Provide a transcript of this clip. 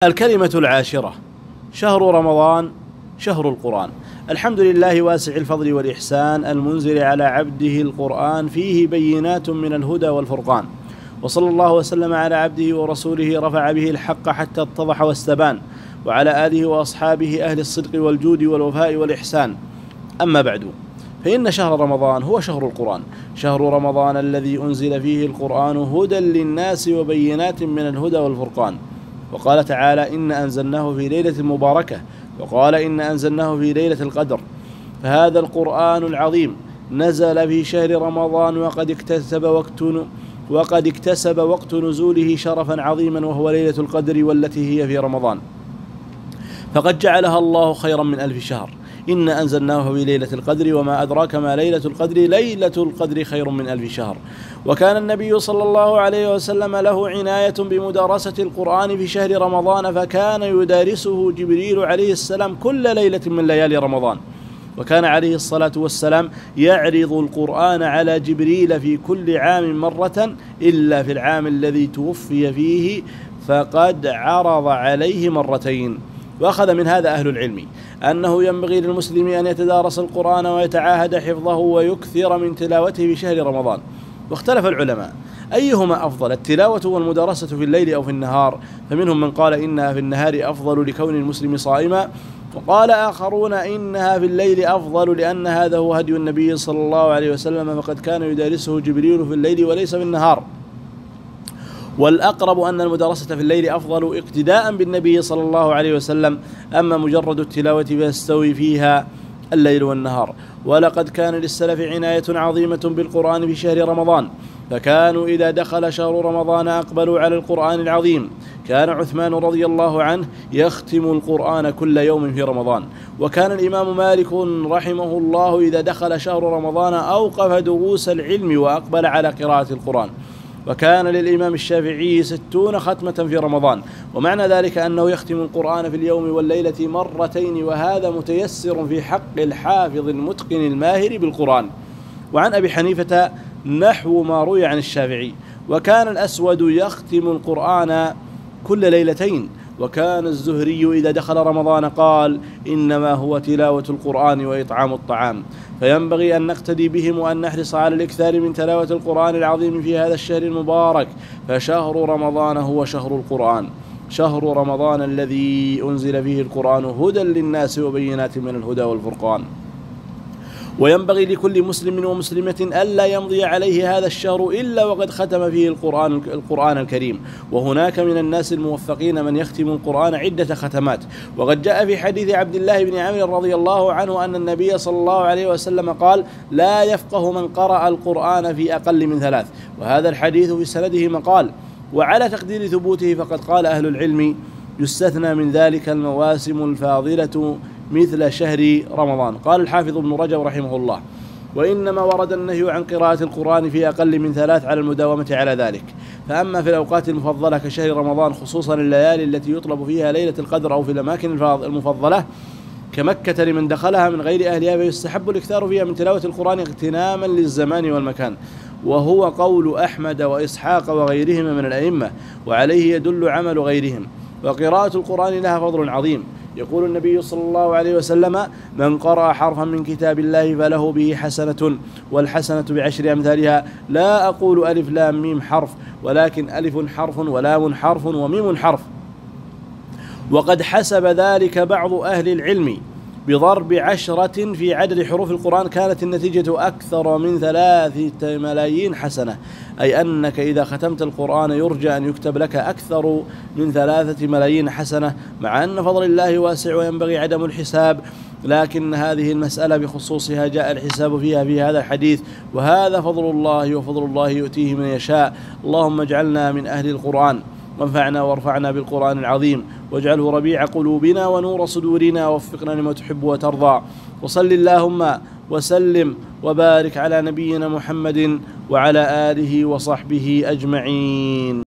الكلمة العاشرة: شهر رمضان شهر القرآن. الحمد لله واسع الفضل والإحسان المنزل على عبده القرآن فيه بينات من الهدى والفرقان، وصلى الله وسلم على عبده ورسوله رفع به الحق حتى اتضح واستبان، وعلى آله وأصحابه أهل الصدق والجود والوفاء والإحسان. أما بعد، فإن شهر رمضان هو شهر القرآن، شهر رمضان الذي أنزل فيه القرآن هدى للناس وبينات من الهدى والفرقان. وقال تعالى: إن أنزلناه في ليلة مباركة، وقال: إن أنزلناه في ليلة القدر. فهذا القرآن العظيم نزل في شهر رمضان، وقد اكتسب وقت نزوله شرفا عظيما، وهو ليلة القدر والتي هي في رمضان، فقد جعلها الله خيرا من 1000 شهر. إن أنزلناه في ليلة القدر، وما أدراك ما ليلة القدر، ليلة القدر خير من 1000 شهر. وكان النبي صلى الله عليه وسلم له عناية بمدارسة القرآن في شهر رمضان، فكان يدارسه جبريل عليه السلام كل ليلة من ليالي رمضان، وكان عليه الصلاة والسلام يعرض القرآن على جبريل في كل عام مرة، إلا في العام الذي توفي فيه فقد عرض عليه مرتين. وأخذ من هذا أهل العلم أنه ينبغي للمسلم أن يتدارس القرآن ويتعاهد حفظه ويكثر من تلاوته في شهر رمضان. واختلف العلماء أيهما أفضل، التلاوة والمدارسة في الليل أو في النهار؟ فمنهم من قال إنها في النهار أفضل لكون المسلم صائما، وقال آخرون إنها في الليل أفضل لأن هذا هو هدي النبي صلى الله عليه وسلم، فقد كان يدارسه جبريل في الليل وليس في النهار. والأقرب أن المدارسة في الليل أفضل اقتداء بالنبي صلى الله عليه وسلم، أما مجرد التلاوة فيستوي فيها الليل والنهار. ولقد كان للسلف عناية عظيمة بالقرآن في شهر رمضان، فكانوا إذا دخل شهر رمضان أقبلوا على القرآن العظيم. كان عثمان رضي الله عنه يختم القرآن كل يوم في رمضان، وكان الإمام مالك رحمه الله إذا دخل شهر رمضان أوقف دروس العلم وأقبل على قراءة القرآن. وكان للإمام الشافعي 60 ختمة في رمضان، ومعنى ذلك أنه يختم القرآن في اليوم والليلة مرتين، وهذا متيسر في حق الحافظ المتقن الماهر بالقرآن. وعن أبي حنيفة نحو ما روي عن الشافعي. وكان الأسود يختم القرآن كل ليلتين. وكان الزهري إذا دخل رمضان قال: إنما هو تلاوة القرآن وإطعام الطعام. فينبغي أن نقتدي بهم وأن نحرص على الإكثار من تلاوة القرآن العظيم في هذا الشهر المبارك، فشهر رمضان هو شهر القرآن، شهر رمضان الذي أنزل فيه القرآن هدى للناس وبينات من الهدى والفرقان. وينبغي لكل مسلم ومسلمة ألا يمضي عليه هذا الشهر إلا وقد ختم فيه القرآن الكريم. وهناك من الناس الموفقين من يختم القرآن عدة ختمات. وقد جاء في حديث عبد الله بن عمرو رضي الله عنه أن النبي صلى الله عليه وسلم قال: لا يفقه من قرأ القرآن في أقل من 3. وهذا الحديث في سنده مقال، وعلى تقدير ثبوته فقد قال أهل العلم: يستثنى من ذلك المواسم الفاضلة مثل شهر رمضان. قال الحافظ ابن رجب رحمه الله: وإنما ورد النهي عن قراءة القرآن في أقل من 3 على المداومة على ذلك. فأما في الأوقات المفضلة كشهر رمضان، خصوصا الليالي التي يطلب فيها ليلة القدر، أو في الأماكن المفضلة كمكة لمن دخلها من غير أهلها، فيستحب الإكثار فيها من تلاوة القرآن اغتناما للزمان والمكان، وهو قول أحمد وإسحاق وغيرهما من الأئمة، وعليه يدل عمل غيرهم. وقراءة القرآن لها فضل عظيم. يقول النبي صلى الله عليه وسلم: من قرأ حرفا من كتاب الله فله به حسنة، والحسنة ب10 أمثالها. لا أقول ألف لام ميم حرف، ولكن ألف حرف ولام حرف وميم حرف. وقد حسب ذلك بعض أهل العلم بضرب 10 في عدد حروف القرآن، كانت النتيجة أكثر من 3 ملايين حسنة، أي أنك إذا ختمت القرآن يرجى أن يكتب لك أكثر من 3 ملايين حسنة، مع أن فضل الله واسع وينبغي عدم الحساب. لكن هذه المسألة بخصوصها جاء الحساب فيها في هذا الحديث، وهذا فضل الله، وفضل الله يؤتيه من يشاء. اللهم اجعلنا من أهل القرآن، وانفعنا وارفعنا بالقرآن العظيم، واجعله ربيع قلوبنا ونور صدورنا، ووفقنا لما تحب وترضى. وصل اللهم وسلم وبارك على نبينا محمد وعلى آله وصحبه أجمعين.